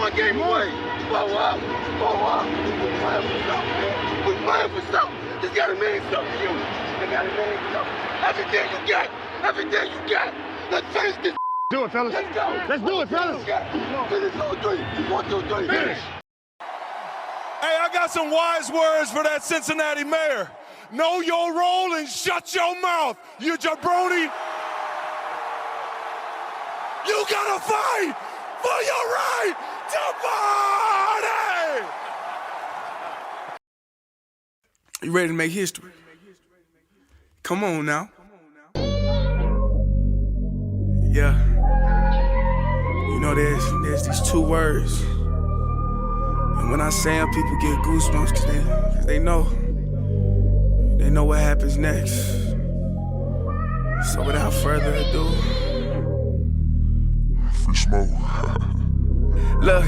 one game away. Blow up. We're playing for something, man. We're playing for something. This gotta mean something to you. It gotta mean something. Everything you got. Everything you got. Let's finish this. Do it, fellas. Let's go. Let's do it, fellas. Finish 2-3. 1, 2, 3. Finish. Hey, I got some wise words for that Cincinnati mayor. Know your role and shut your mouth, you jabroni. You gotta fight for your right to party! You ready to make history? Come on now. Yeah. You know, there's these two words. And when I say them, people get goosebumps cause they know what happens next. So without further ado, free smoke. Look,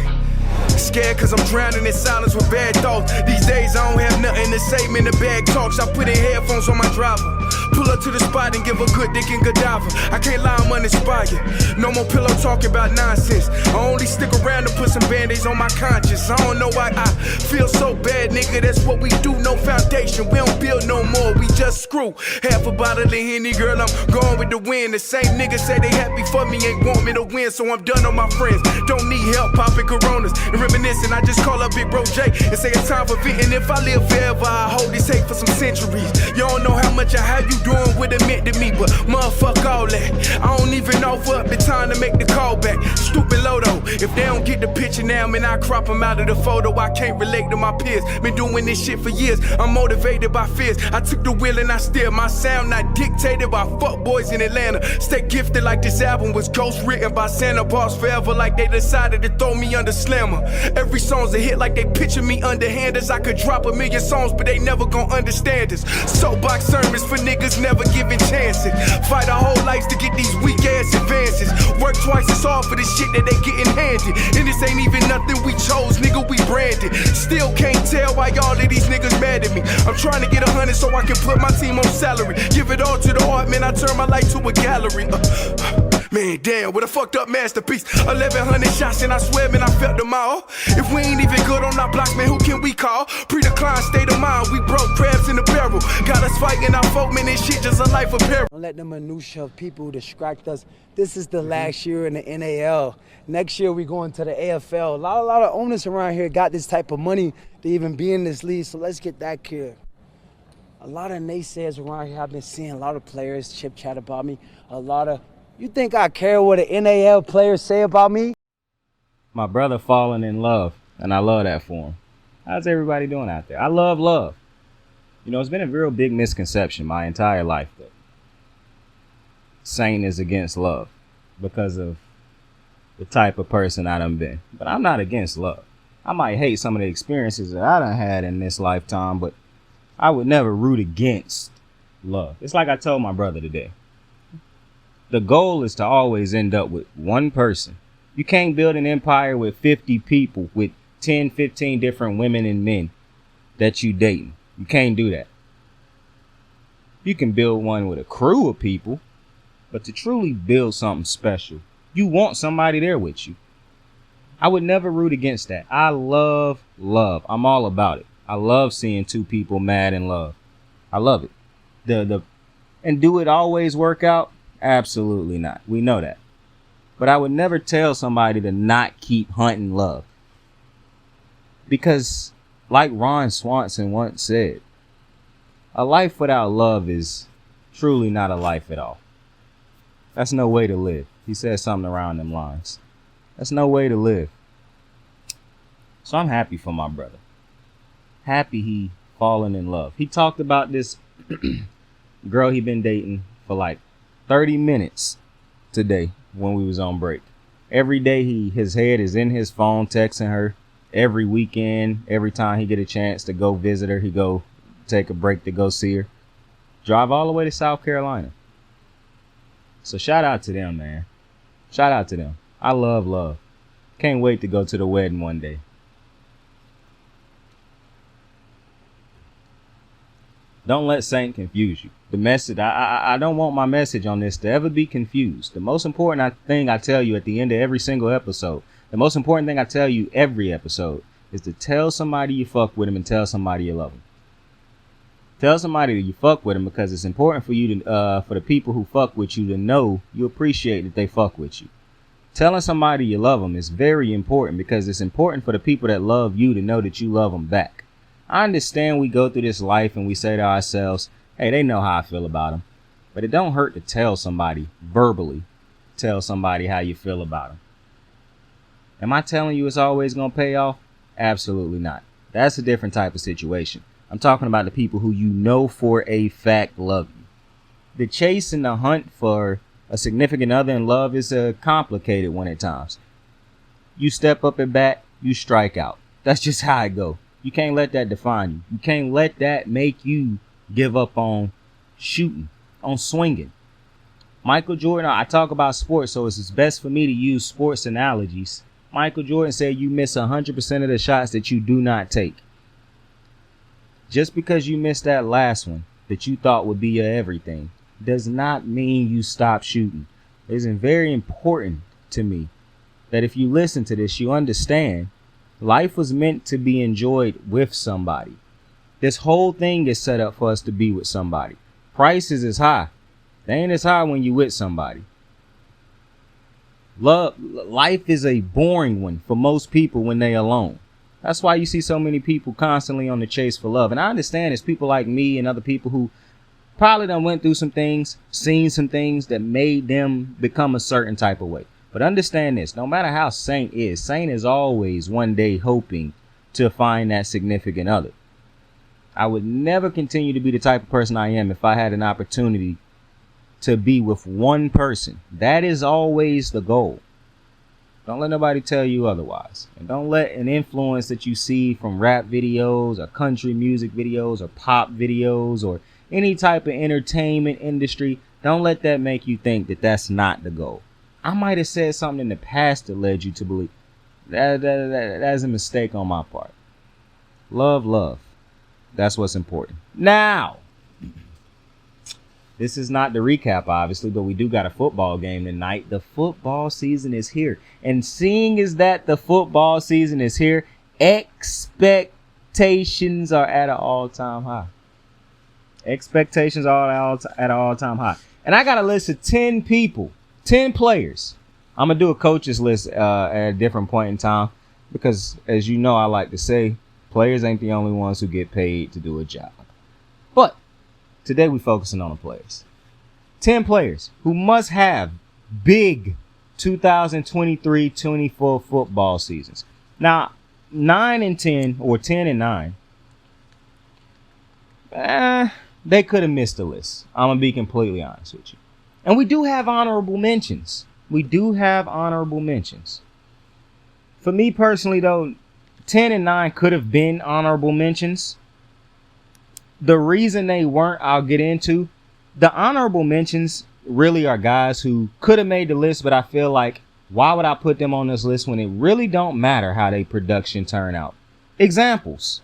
scared cause I'm drowning in silence with bad thoughts. These days I don't have nothing to say, man, the bag talks. I put in headphones on my driver. Pull up to the spot and give a good dick and Godiva. I can't lie, I'm uninspired. No more pillow talking about nonsense. I only stick around to put some band-aids on my conscience. I don't know why I feel so bad, nigga. That's what we do, no foundation. We don't build no more, we just screw. Half a bottle of Henny, girl, I'm going with the wind. The same niggas say they happy for me, ain't want me to win. So I'm done on my friends. Don't need help popping Coronas and reminiscing. I just call up Big Bro J and say it's time for venting. If I live forever, I hold this hate for some centuries. You don't know how much or how you doing what it meant to me, but motherfuck all that. I don't even offer up the time to make the call back. Stupid Lodo, if they don't get the picture now, man, I crop them out of the photo. I can't relate to my peers. Been doing this shit for years. I'm motivated by fears. I took the wheel and I steer. My sound not dictated by fuck boys in Atlanta. Stay gifted like this album was ghost written by Santa Bars forever, like they decided to throw me under Slammer. Every song's a hit like they picture me underhanders. I could drop a million songs, but they never gon' understand us. Soapbox sermons for niggas never giving chances. Fight our whole lives to get these weak ass advances. Work twice as hard for the shit that they getting handed. And this ain't even nothing we chose, nigga, we branded. Still can't tell why all of these niggas mad at me. I'm trying to get 100 so I can put my team on salary. Give it all to the art, man, I turn my life to a gallery. Man, damn, what a fucked up masterpiece. 1,100 shots and I swear, man, I felt them all. If we ain't even good on our block, man, who can we call? Pre-decline state of mind, we broke crabs in the barrel. Got us fighting our folk, man, this shit just a life of peril. Don't let the minutia of people distract us. This is the last year in the NAL. Next year we going to the AFL. A lot of owners around here got this type of money to even be in this league, so let's get that clear. A lot of naysayers around here, I've been seeing a lot of players chip chat about me. You think I care what the NAL players say about me? My brother falling in love, and I love that for him. How's everybody doing out there? I love love. You know, it's been a real big misconception my entire life that Saint is against love because of the type of person I done been. But I'm not against love. I might hate some of the experiences that I done had in this lifetime, but I would never root against love. It's like I told my brother today. The goal is to always end up with one person. You can't build an empire with 50 people, with 10, 15 different women and men that you dating. You can't do that. You can build one with a crew of people, but to truly build something special, you want somebody there with you. I would never root against that. I love love. I'm all about it. I love seeing two people mad in love. I love it. And do it always work out? Absolutely not. We know that. But I would never tell somebody to not keep hunting love. Because, like Ron Swanson once said, a life without love is truly not a life at all. That's no way to live. He said something around them lines. That's no way to live. So I'm happy for my brother. Happy he fallen in love. He talked about this girl he been dating for like 30 minutes today when we was on break. Every day his head is in his phone texting her. Every weekend, every time he get a chance to go visit her, he go take a break to go see her. Drive all the way to South Carolina. So shout out to them, man. Shout out to them. I love love. Can't wait to go to the wedding one day. Don't let Saint confuse you. The message, I don't want my message on this to ever be confused. The most important thing I tell you at the end of every single episode, The most important thing I tell you every episode is to tell somebody you fuck with them and tell somebody you love them. Tell somebody that you fuck with them because it's important for you to, for the people who fuck with you to know you appreciate that they fuck with you. Telling somebody you love them is very important because it's important for the people that love you to know that you love them back. I understand we go through this life and we say to ourselves, hey, they know how I feel about them. But it don't hurt to tell somebody verbally, tell somebody how you feel about them. Am I telling you it's always going to pay off? Absolutely not. That's a different type of situation. I'm talking about the people who you know for a fact love you. The chase and the hunt for a significant other in love is a complicated one at times. You step up at bat, you strike out. That's just how it go. You can't let that define you. You can't let that make you give up on shooting, on swinging. Michael Jordan, I talk about sports, so it's best for me to use sports analogies. Michael Jordan said you miss 100% of the shots that you do not take. Just because you missed that last one that you thought would be your everything does not mean you stop shooting. It's very important to me that if you listen to this, you understand life was meant to be enjoyed with somebody. This whole thing is set up for us to be with somebody. Prices is high. They ain't as high when you with somebody. Life is a boring one for most people when they alone. That's why you see so many people constantly on the chase for love. And I understand it's people like me and other people who probably done went through some things, seen some things that made them become a certain type of way. But understand this, no matter how Saint is always one day hoping to find that significant other. I would never continue to be the type of person I am if I had an opportunity to be with one person. That is always the goal. Don't let nobody tell you otherwise. And don't let an influence that you see from rap videos or country music videos or pop videos or any type of entertainment industry, don't let that make you think that that's not the goal. I might have said something in the past that led you to believe that's a mistake on my part. Love. That's what's important. Now, this is not the recap, obviously, but we do got a football game tonight. The football season is here. And seeing as that the football season is here, expectations are at an all-time high. Expectations are at an all-time high. And I got a list of 10 people, 10 players. I'm going to do a coaches list at a different point in time because, as you know, I like to say, players ain't the only ones who get paid to do a job. But today we're focusing on the players. 10 players who must have big 2023-24 football seasons. Now, 9 and 10 or 10 and 9, they could have missed the list. I'm going to be completely honest with you. And we do have honorable mentions. For me personally, though, 10 and 9 could have been honorable mentions. The reason they weren't, I'll get into. The honorable mentions really are guys who could have made the list, but I feel like, why would I put them on this list when it really don't matter how they production turn out? Examples.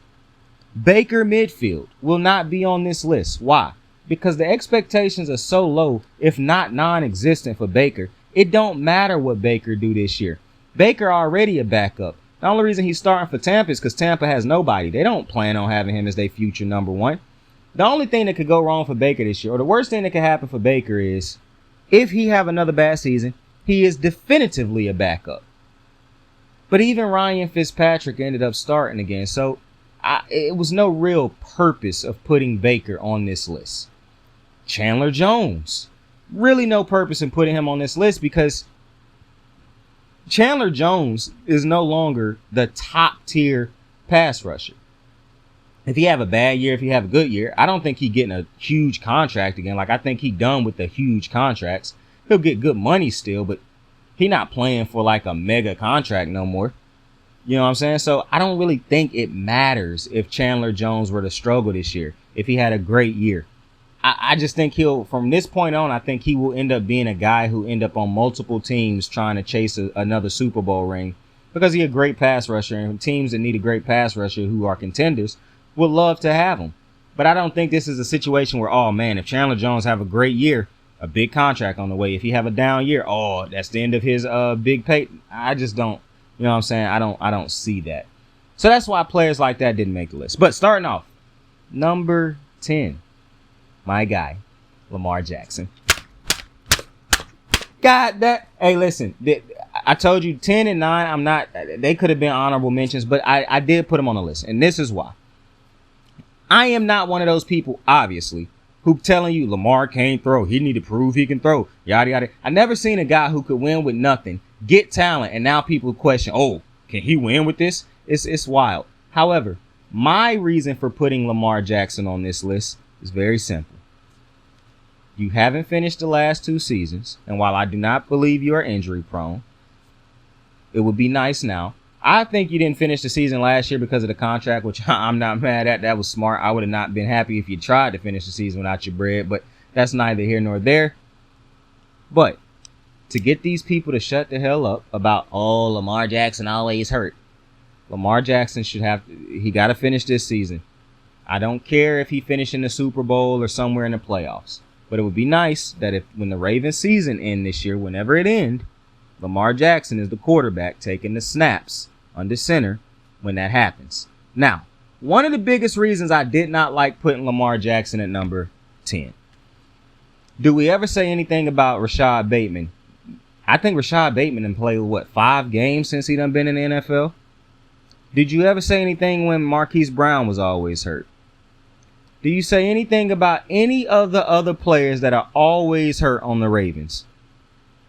Baker Mayfield will not be on this list. Why? Because the expectations are so low, if not non-existent for Baker. It don't matter what Baker do this year. Baker already a backup. The only reason he's starting for Tampa is because Tampa has nobody. They don't plan on having him as their future number one. The only thing that could go wrong for Baker this year, or the worst thing that could happen for Baker is, if he have another bad season, he is definitively a backup. But even Ryan Fitzpatrick ended up starting again. So it was no real purpose of putting Baker on this list. Chandler Jones. Really no purpose in putting him on this list because Chandler Jones is no longer the top tier pass rusher. If he have a bad year, if he have a good year, I don't think he's getting a huge contract again. Like, I think he done with the huge contracts. He'll get good money still, but he not playing for like a mega contract no more. You know what I'm saying? So I don't really think it matters if Chandler Jones were to struggle this year, if he had a great year. I just think from this point on, I think he will end up being a guy who end up on multiple teams trying to chase another Super Bowl ring because he's a great pass rusher, and teams that need a great pass rusher who are contenders would love to have him. But I don't think this is a situation where, oh man, if Chandler Jones have a great year, a big contract on the way. If he have a down year, oh, that's the end of his big pay. I just don't You know what I'm saying? I don't see that. So that's why players like that didn't make the list. But starting off, number 10, my guy, Lamar Jackson. God, that. Hey, listen, I told you 10 and 9. They could have been honorable mentions, but I did put them on the list. And this is why. I am not one of those people, obviously, who telling you Lamar can't throw. He need to prove he can throw. Yada, yada. I never seen a guy who could win with nothing, get talent, and now people question, oh, can he win with this? It's wild. However, my reason for putting Lamar Jackson on this list is very simple. You haven't finished the last 2 seasons, and while I do not believe you are injury prone, it would be nice now. I think you didn't finish the season last year because of the contract, which I'm not mad at. That was smart. I would have not been happy if you tried to finish the season without your bread, but that's neither here nor there. But to get these people to shut the hell up about, oh, Lamar Jackson always hurt. Lamar Jackson he got to finish this season. I don't care if he finished in the Super Bowl or somewhere in the playoffs. But it would be nice that when the Ravens season end this year, whenever it end, Lamar Jackson is the quarterback taking the snaps under center when that happens. Now, one of the biggest reasons I did not like putting Lamar Jackson at number 10. Do we ever say anything about Rashad Bateman? I think Rashad Bateman done played, 5 games since he done been in the NFL? Did you ever say anything when Marquise Brown was always hurt? Do you say anything about any of the other players that are always hurt on the Ravens?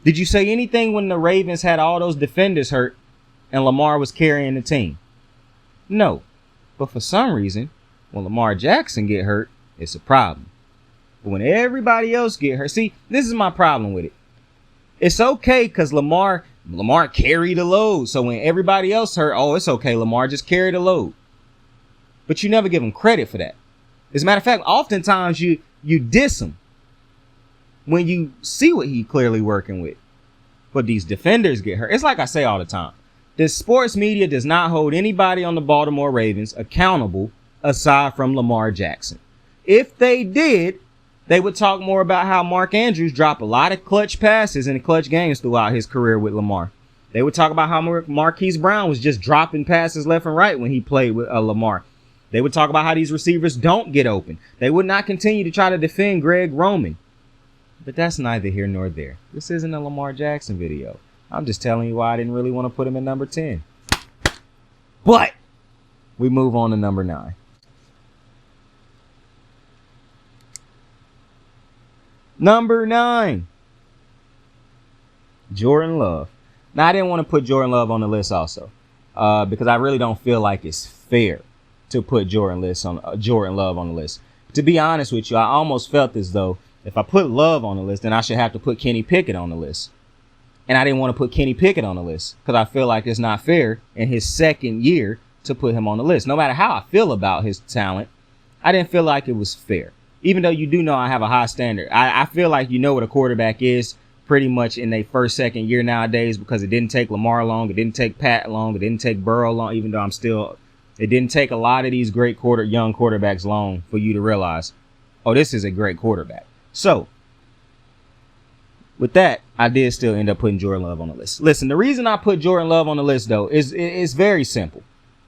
Did you say anything when the Ravens had all those defenders hurt and Lamar was carrying the team? No. But for some reason, when Lamar Jackson get hurt, it's a problem. But when everybody else get hurt, see, this is my problem with it. It's okay because Lamar carried the load. So when everybody else hurt, oh, it's okay. Lamar just carried the load. But you never give him credit for that. As a matter of fact, oftentimes you diss him when you see what he clearly working with. But these defenders get hurt. It's like I say all the time. The sports media does not hold anybody on the Baltimore Ravens accountable aside from Lamar Jackson. If they did, they would talk more about how Mark Andrews dropped a lot of clutch passes in the clutch games throughout his career with Lamar. They would talk about how Marquise Brown was just dropping passes left and right when he played with Lamar. They would talk about how these receivers don't get open. They would not continue to try to defend Greg Roman. But that's neither here nor there. This isn't a Lamar Jackson video. I'm just telling you why I didn't really want to put him in number 10. But we move on to number 9. Number 9. Jordan Love. Now, I didn't want to put Jordan Love on the list also because I really don't feel like it's fair to put Jordan Love on the list. To be honest with you, I almost felt as though if I put Love on the list, then I should have to put Kenny Pickett on the list. And I didn't want to put Kenny Pickett on the list because I feel like it's not fair in his second year to put him on the list. No matter how I feel about his talent, I didn't feel like it was fair. Even though you do know I have a high standard. I feel like you know what a quarterback is pretty much in their first, second year nowadays because it didn't take Lamar long. It didn't take Pat long. It didn't take Burrow long, even though it didn't take a lot of these great young quarterbacks long for you to realize, oh, this is a great quarterback. So, with that, I did still end up putting Jordan Love on the list. Listen, the reason I put Jordan Love on the list, though, is very simple.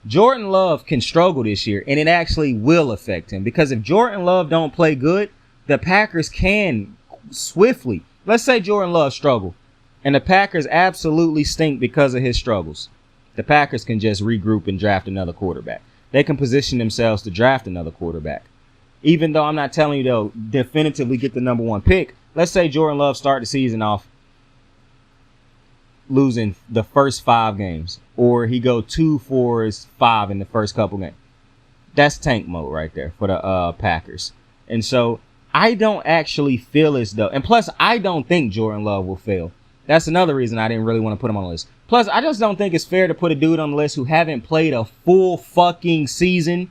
Jordan Love can struggle this year, and it actually will affect him. Because if Jordan Love don't play good, the Packers can swiftly. Let's say Jordan Love struggle, and the Packers absolutely stink because of his struggles. The Packers can just regroup and draft another quarterback. They can position themselves to draft another quarterback. Even though I'm not telling you they'll definitively get the number 1 pick, let's say Jordan Love start the season off losing the first 5 games, or he go 2-4-5 in the first couple games. That's tank mode right there for the Packers. And so I don't actually feel as though, and plus I don't think Jordan Love will fail. That's another reason I didn't really want to put him on the list. Plus, I just don't think it's fair to put a dude on the list who haven't played a full fucking season.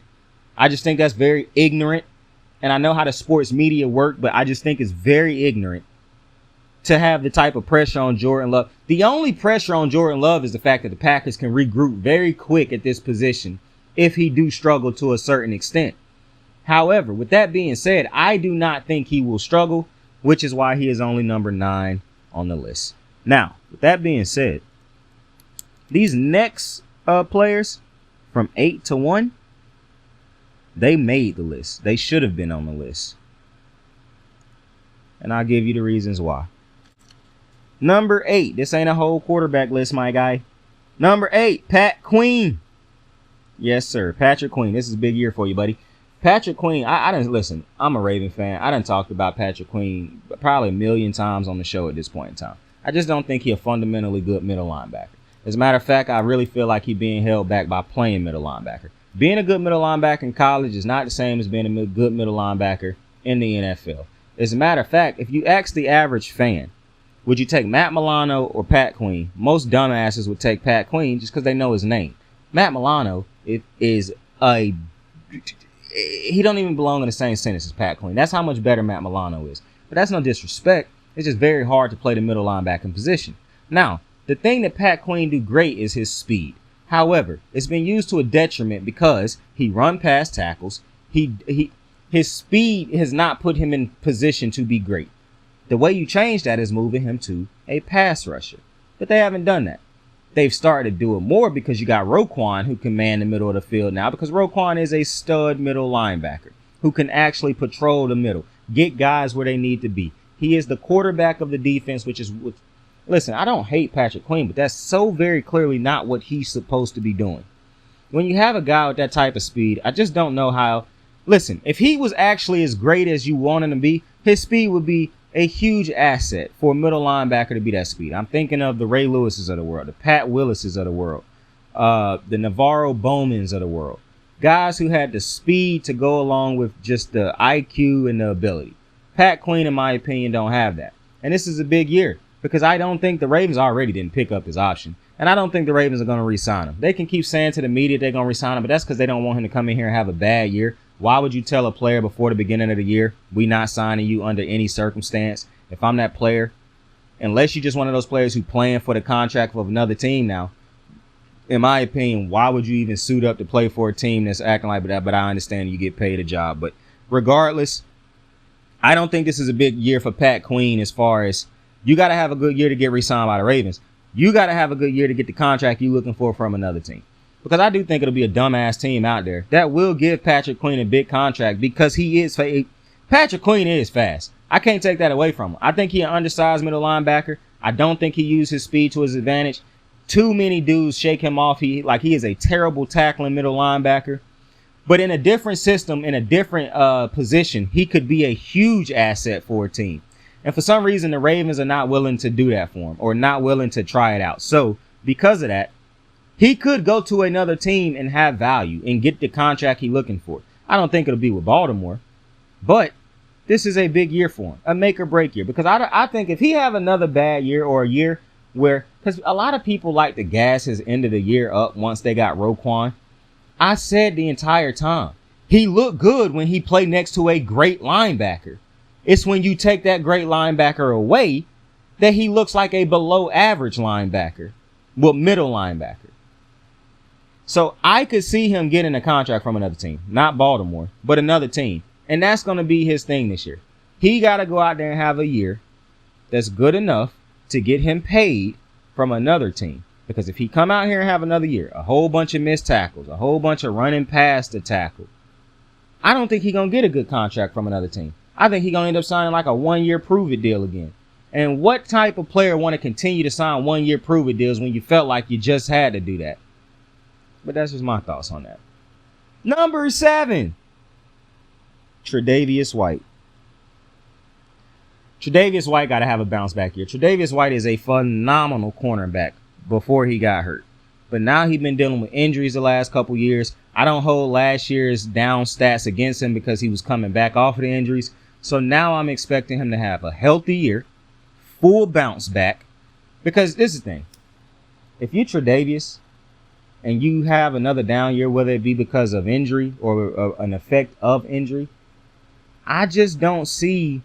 I just think that's very ignorant. And I know how the sports media work, but I just think it's very ignorant to have the type of pressure on Jordan Love. The only pressure on Jordan Love is the fact that the Packers can regroup very quick at this position if he do struggle to a certain extent. However, with that being said, I do not think he will struggle, which is why he is only number 9 on the list. Now, with that being said, These next players from 8 to 1, they made the list. They should have been on the list. And I'll give you the reasons why. Number 8. This ain't a whole quarterback list, my guy. Number 8, Pat Queen. Yes, sir. Patrick Queen. This is a big year for you, buddy. Patrick Queen, I didn't listen. I'm a Raven fan. I done talked about Patrick Queen probably a million times on the show at this point in time. I just don't think he's a fundamentally good middle linebacker. As a matter of fact, I really feel like he's being held back by playing middle linebacker. Being a good middle linebacker in college is not the same as being a good middle linebacker in the NFL. As a matter of fact, if you ask the average fan, would you take Matt Milano or Pat Queen? Most dumbasses would take Pat Queen just because they know his name. Matt Milano he don't even belong in the same sentence as Pat Queen. That's how much better Matt Milano is. But that's no disrespect. It's just very hard to play the middle linebacker position. Now, the thing that Pat Queen do great is his speed. However, it's been used to a detriment because he run past tackles. His speed has not put him in position to be great. The way you change that is moving him to a pass rusher. But they haven't done that. They've started to do it more because you got Roquan who can man the middle of the field now, because Roquan is a stud middle linebacker who can actually patrol the middle, get guys where they need to be. He is the quarterback of the defense, listen, I don't hate Patrick Queen, but that's so very clearly not what he's supposed to be doing. When you have a guy with that type of speed, I just don't know how. Listen, if he was actually as great as you want him to be, his speed would be a huge asset for a middle linebacker to be that speed. I'm thinking of the Ray Lewises of the world, the Pat Willises of the world, the Navarro Bowmans of the world. Guys who had the speed to go along with just the IQ and the ability. Pat Queen, in my opinion, don't have that. And this is a big year because I don't think the Ravens already didn't pick up his option. And I don't think the Ravens are going to re-sign him. They can keep saying to the media they're going to re-sign him, but that's because they don't want him to come in here and have a bad year. Why would you tell a player before the beginning of the year, we not signing you under any circumstance? If I'm that player, unless you're just one of those players who playing for the contract of another team now, in my opinion, why would you even suit up to play for a team that's acting like that? But I understand you get paid a job. But regardless, I don't think this is a big year for Pat Queen as far as you got to have a good year to get re-signed by the Ravens. You got to have a good year to get the contract you're looking for from another team. Because I do think it'll be a dumbass team out there that will give Patrick Queen a big contract because he is Patrick Queen is fast. I can't take that away from him. I think he's an undersized middle linebacker. I don't think he used his speed to his advantage. Too many dudes shake him off. He is a terrible tackling middle linebacker. But in a different system, in a different position, he could be a huge asset for a team. And for some reason, the Ravens are not willing to do that for him or not willing to try it out. So because of that, he could go to another team and have value and get the contract he's looking for. I don't think it'll be with Baltimore, but this is a big year for him, a make or break year. Because I think if he have another bad year or a year where, because a lot of people like to gas his end of the year up once they got Roquan. I said the entire time, he looked good when he played next to a great linebacker. It's when you take that great linebacker away that he looks like a below average linebacker, well, middle linebacker. So I could see him getting a contract from another team, not Baltimore, but another team. And that's going to be his thing this year. He got to go out there and have a year that's good enough to get him paid from another team. Because if he come out here and have another year, a whole bunch of missed tackles, a whole bunch of running past the tackle, I don't think he's going to get a good contract from another team. I think he's going to end up signing like a 1-year prove-it deal again. And what type of player want to continue to sign 1-year prove-it deals when you felt like you just had to do that? But that's just my thoughts on that. Number 7, Tre'Davious White. Tre'Davious White got to have a bounce back year. Tre'Davious White is a phenomenal cornerback before he got hurt. But now he's been dealing with injuries the last couple years. I don't hold last year's down stats against him because he was coming back off of the injuries. So now I'm expecting him to have a healthy year, full bounce back. Because this is the thing. If you're Tre'Davious and you have another down year, whether it be because of injury or an effect of injury, I just don't see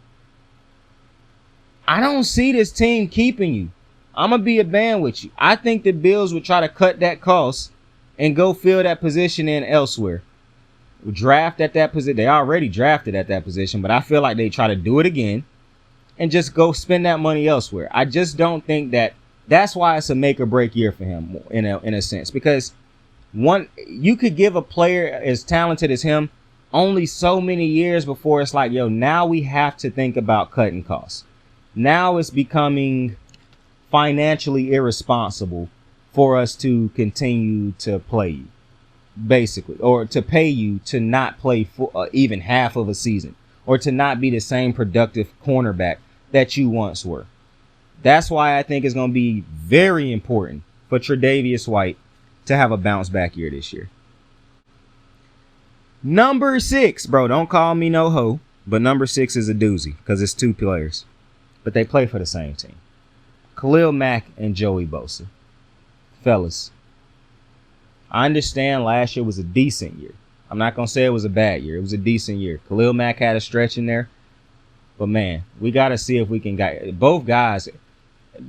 this team keeping you. I'm going to be a band with you. I think the Bills would try to cut that cost and go fill that position in elsewhere. Draft at that position. They already drafted at that position, but I feel like they try to do it again and just go spend that money elsewhere. I just don't think that That's why it's a make or break year for him in a sense, because you could give a player as talented as him only so many years before it's like, yo, now we have to think about cutting costs. Now it's becoming financially irresponsible for us to continue to play you, basically, or to pay you to not play for even half of a season, or to not be the same productive cornerback that you once were. That's why I think it's going to be very important for Tre'Davious White to have a bounce back year this year. Number 6, bro, don't call me no hoe, but number 6 is a doozy because it's 2 players, but they play for the same team. Khalil Mack and Joey Bosa. Fellas, I understand last year was a decent year. I'm not going to say it was a bad year. It was a decent year. Khalil Mack had a stretch in there, but man, we got to see if we can get both guys.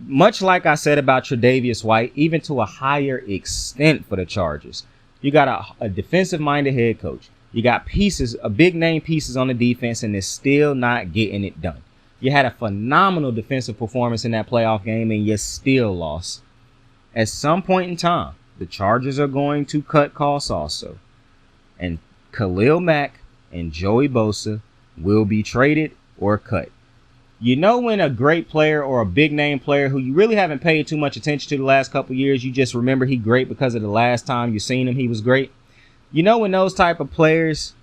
Much like I said about Tre'Davious White, even to a higher extent for the Chargers. You got a defensive-minded head coach. You got pieces, big-name pieces on the defense, and they're still not getting it done. You had a phenomenal defensive performance in that playoff game, and you still lost. At some point in time, the Chargers are going to cut costs also. And Khalil Mack and Joey Bosa will be traded or cut. You know when a great player or a big name player who you really haven't paid too much attention to the last couple of years, you just remember he great because of the last time you seen him, he was great. You know when those type of players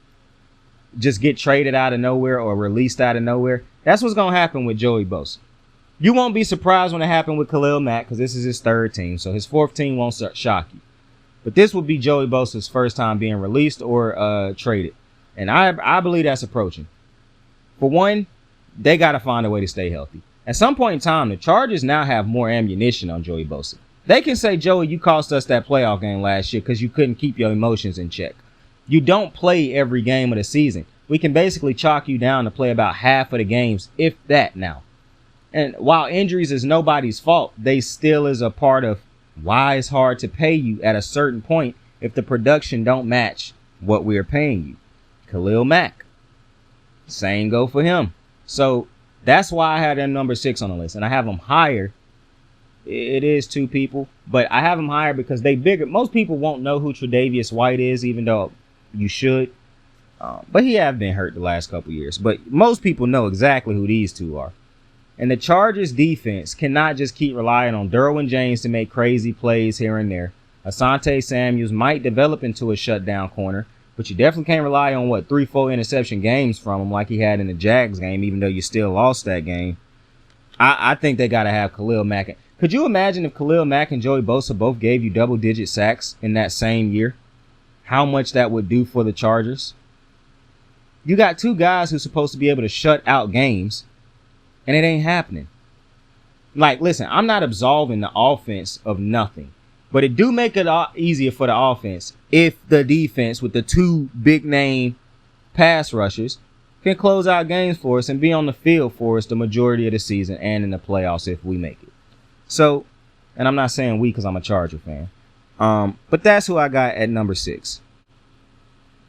just get traded out of nowhere or released out of nowhere? That's what's going to happen with Joey Bosa. You won't be surprised when it happened with Khalil Mack because this is his 3rd team, so his 4th team won't shock you. But this will be Joey Bosa's first time being released or traded. And I believe that's approaching. For one, they got to find a way to stay healthy. At some point in time, the Chargers now have more ammunition on Joey Bosa. They can say, Joey, you cost us that playoff game last year because you couldn't keep your emotions in check. You don't play every game of the season. We can basically chalk you down to play about half of the games, if that now. And while injuries is nobody's fault, they still is a part of why it's hard to pay you at a certain point if the production don't match what we're paying you. Khalil Mack, same go for him. So that's why I had him number 6 on the list, and I have him higher. It is 2 people, but I have him higher because they bigger. Most people won't know who Tre'Davious White is, even though you should. But he have been hurt the last couple years. But most people know exactly who these 2 are. And the Chargers defense cannot just keep relying on Derwin James to make crazy plays here and there. Asante Samuels might develop into a shutdown corner, but you definitely can't rely on 3-4 interception games from him like he had in the Jags game, even though you still lost that game. I think they got to have Khalil Mack. Could you imagine if Khalil Mack and Joey Bosa both gave you double-digit sacks in that same year? How much that would do for the Chargers? You got 2 guys who's supposed to be able to shut out games, and it ain't happening. Like, listen, I'm not absolving the offense of nothing, but it do make it easier for the offense if the defense with the 2 big-name pass rushers can close out games for us and be on the field for us the majority of the season and in the playoffs if we make it. So, and I'm not saying we because I'm a Charger fan, but that's who I got at number 6.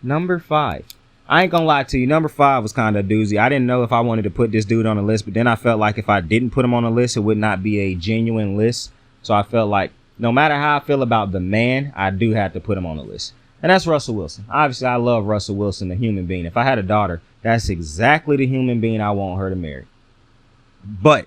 Number 5. I ain't gonna lie to you. Number 5 was kind of a doozy. I didn't know if I wanted to put this dude on the list, but then I felt like if I didn't put him on the list, it would not be a genuine list. So I felt like no matter how I feel about the man, I do have to put him on the list. And that's Russell Wilson. Obviously, I love Russell Wilson, the human being. If I had a daughter, that's exactly the human being I want her to marry. But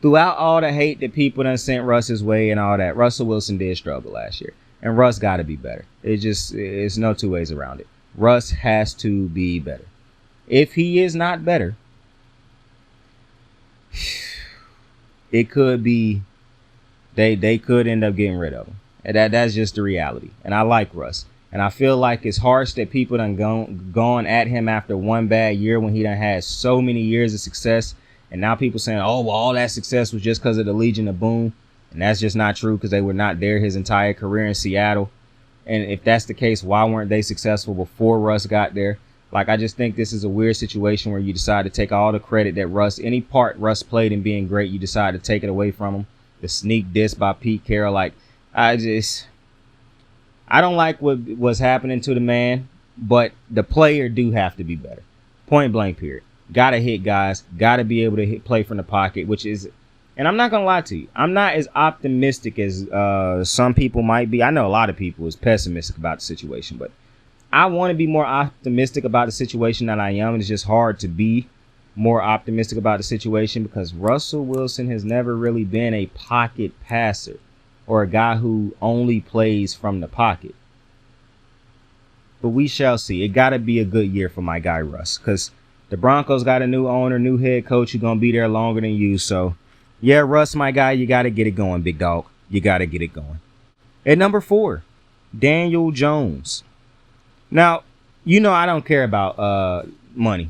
throughout all the hate that people done sent Russ's way and all that, Russell Wilson did struggle last year. And Russ got to be better. It's no 2 ways around it. Russ has to be better. If he is not better, it could be they could end up getting rid of him. And that's just the reality. And I like Russ. And I feel like it's harsh that people done gone at him after one bad year when he done had so many years of success. And now people saying, oh, well, all that success was just because of the Legion of Boom. And that's just not true because they were not there his entire career in Seattle. And if that's the case, why weren't they successful before Russ got there? Like, I just think this is a weird situation where you decide to take all the credit that any part Russ played in being great, you decide to take it away from him. The sneak diss by Pete Carroll. Like, I don't like what's happening to the man, but the player do have to be better. Point blank period. Got to hit guys. Got to be able to play from the pocket, which is And I'm not going to lie to you. I'm not as optimistic as some people might be. I know a lot of people is pessimistic about the situation, but I want to be more optimistic about the situation than I am. It's just hard to be more optimistic about the situation because Russell Wilson has never really been a pocket passer or a guy who only plays from the pocket. But we shall see. It got to be a good year for my guy Russ because the Broncos got a new owner, new head coach who's going to be there longer than you. So, yeah, Russ, my guy, you got to get it going, big dog. You got to get it going. At number 4, Daniel Jones. Now, you know I don't care about money.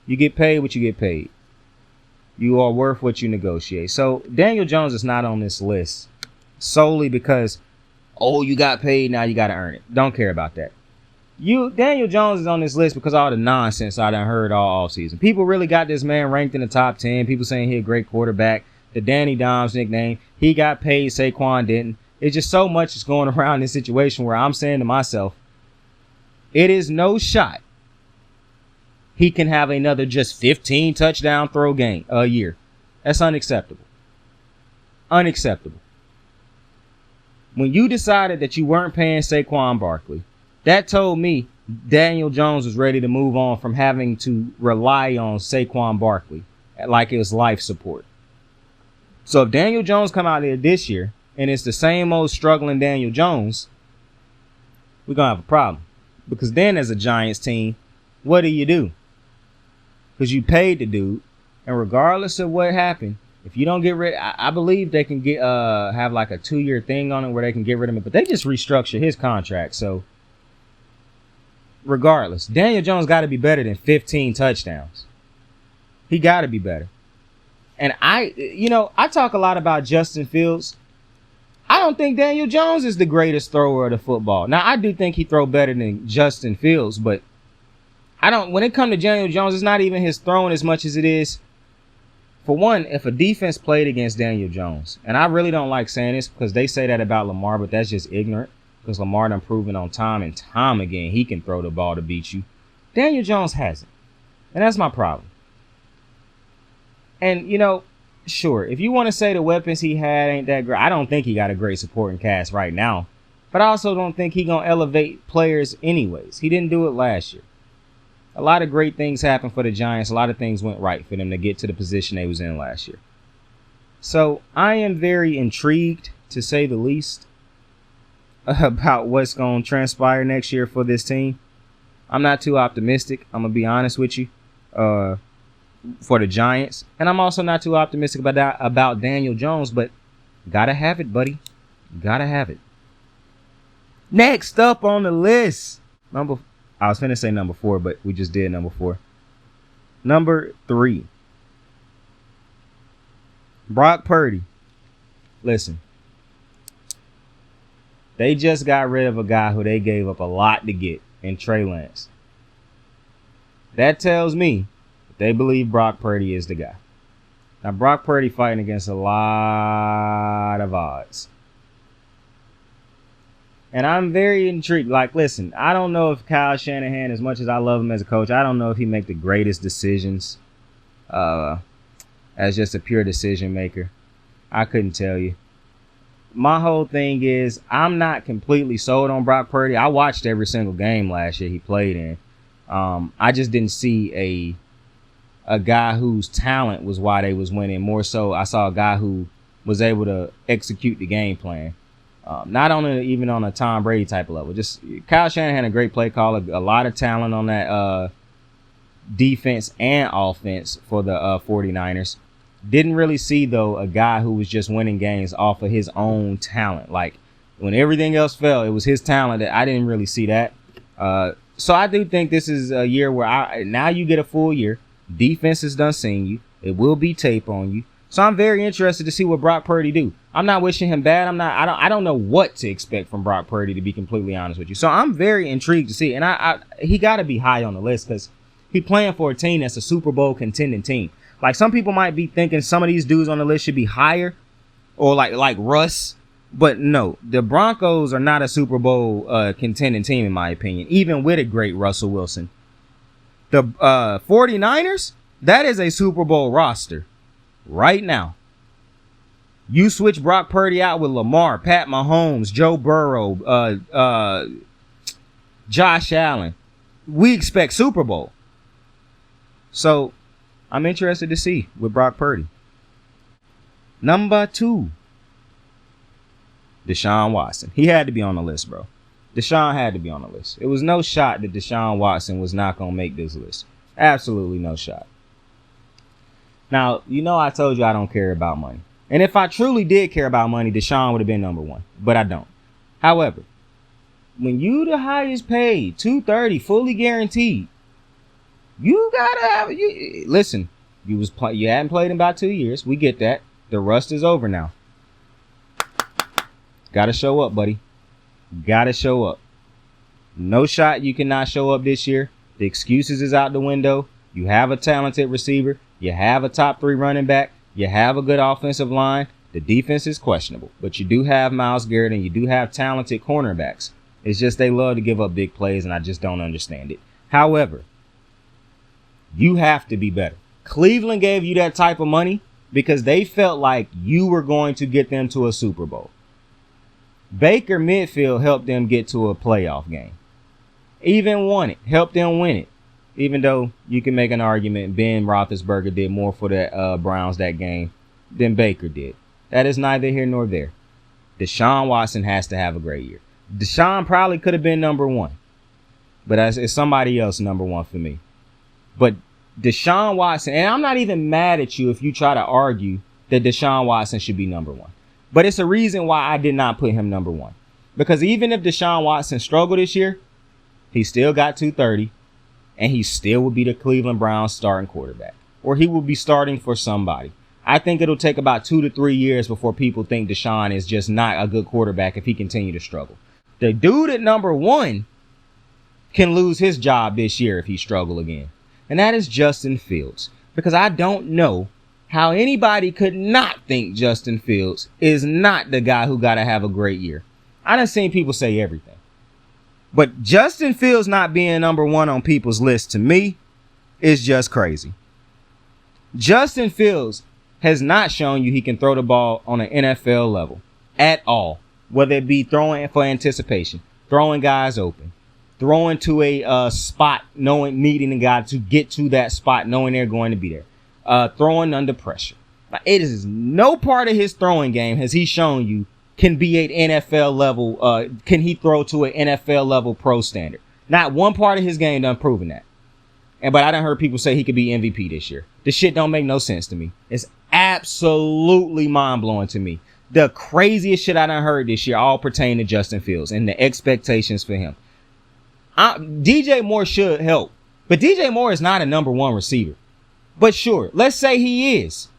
You get paid what you get paid. You are worth what you negotiate. So Daniel Jones is not on this list solely because, oh, you got paid, now you got to earn it. Don't care about that. Daniel Jones is on this list because of all the nonsense I done heard all offseason. People really got this man ranked in the top 10. People saying he a great quarterback. The Danny Dimes nickname. He got paid, Saquon didn't. It's just so much is going around this situation where I'm saying to myself, it is no shot he can have another just 15 touchdown throw game a year. That's unacceptable. Unacceptable. When you decided that you weren't paying Saquon Barkley, that told me Daniel Jones was ready to move on from having to rely on Saquon Barkley like it was life support. So if Daniel Jones come out there this year and it's the same old struggling Daniel Jones, we're going to have a problem. Because then as a Giants team, what do? Because you paid the dude, and regardless of what happened, if you don't get rid, I believe they can get have like a 2-year thing on it where they can get rid of him, but they just restructure his contract. So regardless, Daniel Jones got to be better than 15 touchdowns. He got to be better. And I talk a lot about Justin Fields. I don't think Daniel Jones is the greatest thrower of the football. Now, I do think he throw better than Justin Fields, but when it comes to Daniel Jones, it's not even his throwing as much as it is. For one, if a defense played against Daniel Jones, and I really don't like saying this because they say that about Lamar, but that's just ignorant because Lamar done proven on time and time again he can throw the ball to beat you. Daniel Jones hasn't. And that's my problem. And, sure, if you want to say the weapons he had ain't that great, I don't think he got a great supporting cast right now. But I also don't think he going to elevate players anyways. He didn't do it last year. A lot of great things happened for the Giants. A lot of things went right for them to get to the position they was in last year. So I am very intrigued, to say the least, about what's going to transpire next year for this team. I'm not too optimistic. I'm going to be honest with you. For the Giants. And I'm also not too optimistic about Daniel Jones, but gotta have it, buddy. Gotta have it. Next up on the list. I was finna say number 4, but we just did number 4. Number 3. Brock Purdy. Listen. They just got rid of a guy who they gave up a lot to get in Trey Lance. That tells me they believe Brock Purdy is the guy. Now, Brock Purdy fighting against a lot of odds. And I'm very intrigued. Like, listen, I don't know if Kyle Shanahan, as much as I love him as a coach, I don't know if he make the greatest decisions as just a pure decision maker. I couldn't tell you. My whole thing is I'm not completely sold on Brock Purdy. I watched every single game last year he played in. I just didn't see a guy whose talent was why they was winning. More so, I saw a guy who was able to execute the game plan. Not even on a Tom Brady type of level. Just Kyle Shanahan, a great play caller, a lot of talent on that defense and offense for the 49ers. Didn't really see, though, a guy who was just winning games off of his own talent. Like, when everything else fell, it was his talent. That I didn't really see that. So I do think this is a year where now you get a full year. Defense is done seeing you. It will be tape on you. So I'm very interested to see what Brock Purdy do. I'm not wishing him bad. I don't know what to expect from Brock Purdy, to be completely honest with you. So I'm very intrigued to see. And he got to be high on the list because he playing for a team that's a Super Bowl contending team. Like, some people might be thinking some of these dudes on the list should be higher, or like Russ. But no, the Broncos are not a Super Bowl contending team, in my opinion, even with a great Russell Wilson. The 49ers, that is a Super Bowl roster right now. You switch Brock Purdy out with Lamar, Pat Mahomes, Joe Burrow, Josh Allen. We expect Super Bowl. So I'm interested to see with Brock Purdy. Number 2, Deshaun Watson. He had to be on the list, bro. Deshaun had to be on the list. It was no shot that Deshaun Watson was not going to make this list. Absolutely no shot. Now, you know I told you I don't care about money. And if I truly did care about money, Deshaun would have been number 1. But I don't. However, when you the highest paid, $230, fully guaranteed, you gotta have listen. You hadn't played in about 2 years. We get that. The rust is over now. Gotta show up, buddy. Gotta show up. No shot you cannot show up this year. The excuses is out the window. You have a talented receiver. You have a top 3 running back. You have a good offensive line. The defense is questionable, but you do have Myles Garrett and you do have talented cornerbacks. It's just they love to give up big plays, and I just don't understand it. However, you have to be better. Cleveland gave you that type of money because they felt like you were going to get them to a Super Bowl. Baker Mayfield helped them get to a playoff game. Even won it. Helped them win it. Even though you can make an argument Ben Roethlisberger did more for the Browns that game than Baker did. That is neither here nor there. Deshaun Watson has to have a great year. Deshaun probably could have been number 1. But it's somebody else number 1 for me. But Deshaun Watson, and I'm not even mad at you if you try to argue that Deshaun Watson should be number 1. But it's a reason why I did not put him number 1. Because even if Deshaun Watson struggled this year, he still got $230. And he still will be the Cleveland Browns starting quarterback. Or he will be starting for somebody. I think it'll take about 2 to 3 years before people think Deshaun is just not a good quarterback if he continue to struggle. The dude at number 1 can lose his job this year if he struggle again. And that is Justin Fields. Because I don't know how anybody could not think Justin Fields is not the guy who got to have a great year. I done seen people say everything. But Justin Fields not being number 1 on people's list to me is just crazy. Justin Fields has not shown you he can throw the ball on an NFL level at all. Whether it be throwing for anticipation, throwing guys open, throwing to a spot, needing a guy to get to that spot, knowing they're going to be there, throwing under pressure. It is no part of his throwing game has he shown you can be at NFL level. Can he throw to an NFL level pro standard? Not one part of his game done proven that. But I done heard people say he could be MVP this year. This shit don't make no sense to me. It's absolutely mind blowing to me. The craziest shit I done heard this year all pertain to Justin Fields and the expectations for him. DJ Moore should help, but DJ Moore is not a number 1 receiver. But sure, let's say he is.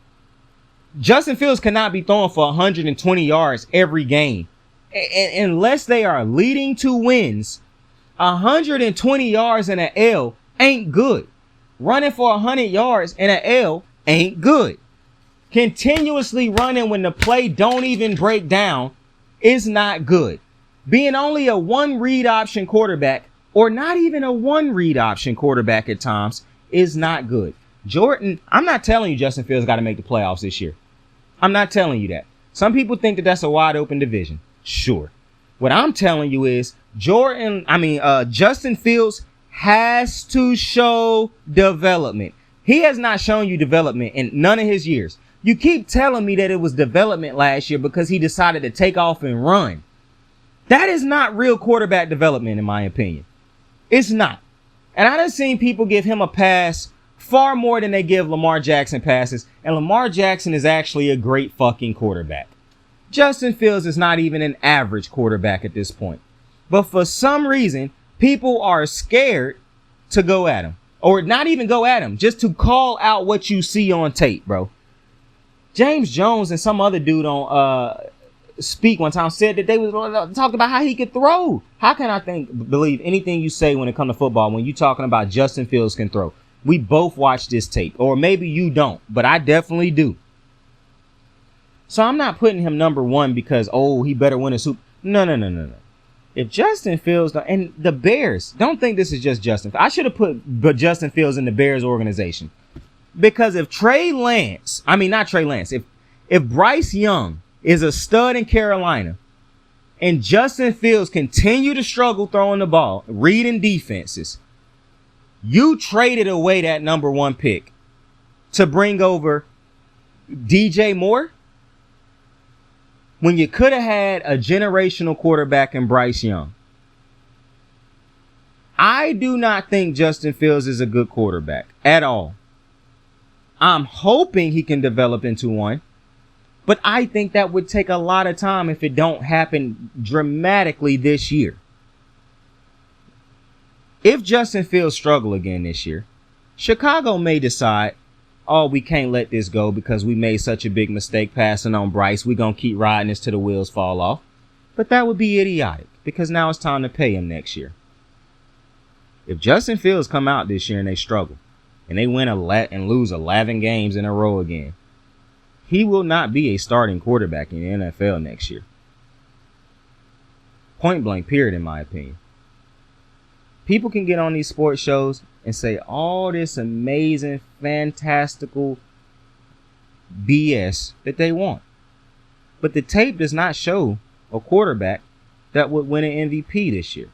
Justin Fields cannot be throwing for 120 yards every game. And unless they are leading to wins, 120 yards in an L ain't good. Running for 100 yards in an L ain't good. Continuously running when the play don't even break down is not good. Being only a 1 read option quarterback, or not even a 1 read option quarterback at times, is not good. Jordan, I'm not telling you Justin Fields got to make the playoffs this year. I'm not telling you that. Some people think that that's a wide open division. Sure. What I'm telling you is Justin Fields has to show development. He has not shown you development in none of his years. You keep telling me that it was development last year because he decided to take off and run. That is not real quarterback development, in my opinion. It's not. And I done seen people give him a pass far more than they give Lamar Jackson passes. And Lamar Jackson is actually a great fucking quarterback. Justin Fields is not even an average quarterback at this point. But for some reason, people are scared to go at him. Or not even go at him, just to call out what you see on tape, bro. James Jones and some other dude on Speak one time said that they was talking about how he could throw. How can I believe anything you say when it comes to football when you talking about Justin Fields can throw? We both watch this tape, or maybe you don't, but I definitely do. So I'm not putting him number 1 because, he better win a Super. No. If Justin Fields, and the Bears, don't think this is just Justin. I should have put Justin Fields in the Bears organization. Because if If Bryce Young is a stud in Carolina and Justin Fields continue to struggle throwing the ball, reading defenses, you traded away that number 1 pick to bring over DJ Moore when you could have had a generational quarterback in Bryce Young. I do not think Justin Fields is a good quarterback at all. I'm hoping he can develop into one, but I think that would take a lot of time if it don't happen dramatically this year. If Justin Fields struggle again this year, Chicago may decide, oh, we can't let this go because we made such a big mistake passing on Bryce. We're going to keep riding this till the wheels fall off. But that would be idiotic because now it's time to pay him next year. If Justin Fields come out this year and they struggle and they win and lose 11 games in a row again, he will not be a starting quarterback in the NFL next year. Point blank period, in my opinion. People can get on these sports shows and say all this amazing, fantastical BS that they want. But the tape does not show a quarterback that would win an MVP this year.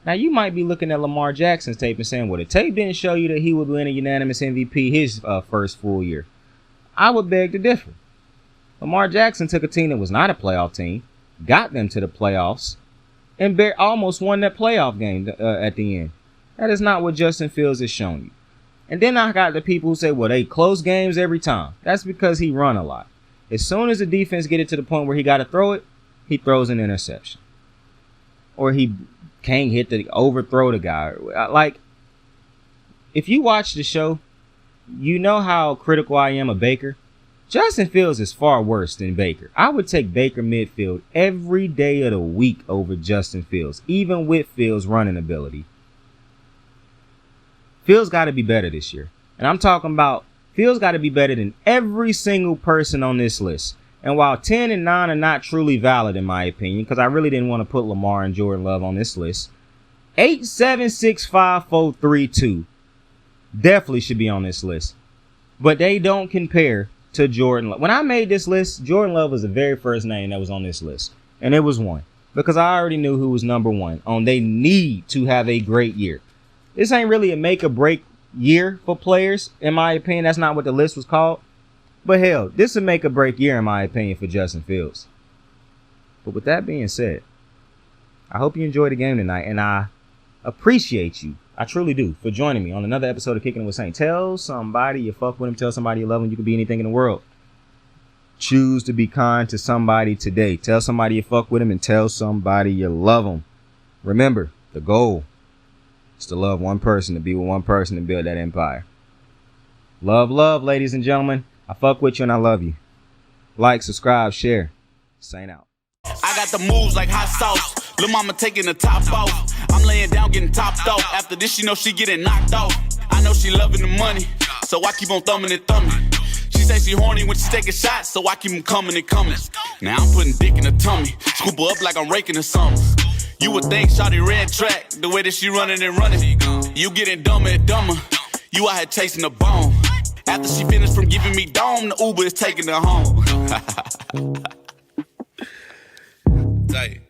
Now, you might be looking at Lamar Jackson's tape and saying, well, the tape didn't show you that he would win a unanimous MVP his first full year. I would beg to differ. Lamar Jackson took a team that was not a playoff team, got them to the playoffs, and almost won that playoff game at the end. That is not what Justin Fields has shown you. And then I got the people who say, well, they close games every time. That's because he run a lot. As soon as the defense get it to the point where he got to throw it, he throws an interception. Or he can't hit the overthrow the guy. Like, if you watch the show, you know how critical I am of Baker. Justin Fields is far worse than Baker. I would take Baker midfield every day of the week over Justin Fields, even with Fields' running ability. Fields got to be better this year. And I'm talking about Fields got to be better than every single person on this list. And while 10 and 9 are not truly valid in my opinion, because I really didn't want to put Lamar and Jordan Love on this list, 8, 7, 6, 5, 4, 3, 2 definitely should be on this list. But they don't compare to Jordan Love. When I made this list, Jordan Love was the very first name that was on this list. And it was one. Because I already knew who was number one. They need to have a great year. This ain't really a make or break year for players, in my opinion. That's not what the list was called. But hell, this is a make or break year, in my opinion, for Justin Fields. But with that being said, I hope you enjoyed the game tonight. And I appreciate you, I truly do, for joining me on another episode of Kicking It With Saint. Tell somebody you fuck with them. Tell somebody you love them. You can be anything in the world. Choose to be kind to somebody today. Tell somebody you fuck with them and tell somebody you love them. Remember, the goal is to love one person, to be with one person, and build that empire. Love, love, ladies and gentlemen. I fuck with you and I love you. Like, subscribe, share. Saint out. I got the moves like hot sauce. Lil' mama taking the top off. I'm laying down getting topped off. After this, you know she getting knocked off. I know she loving the money, so I keep on thumbing and thumbing. She say she horny when she taking shots, so I keep them coming and coming. Now I'm putting dick in her tummy, scoop her up like I'm raking her something. You would think shawty red track, the way that she running and running. You getting dumber and dumber. You out here chasing the bone. After she finished from giving me dome, the Uber is taking her home. Tight.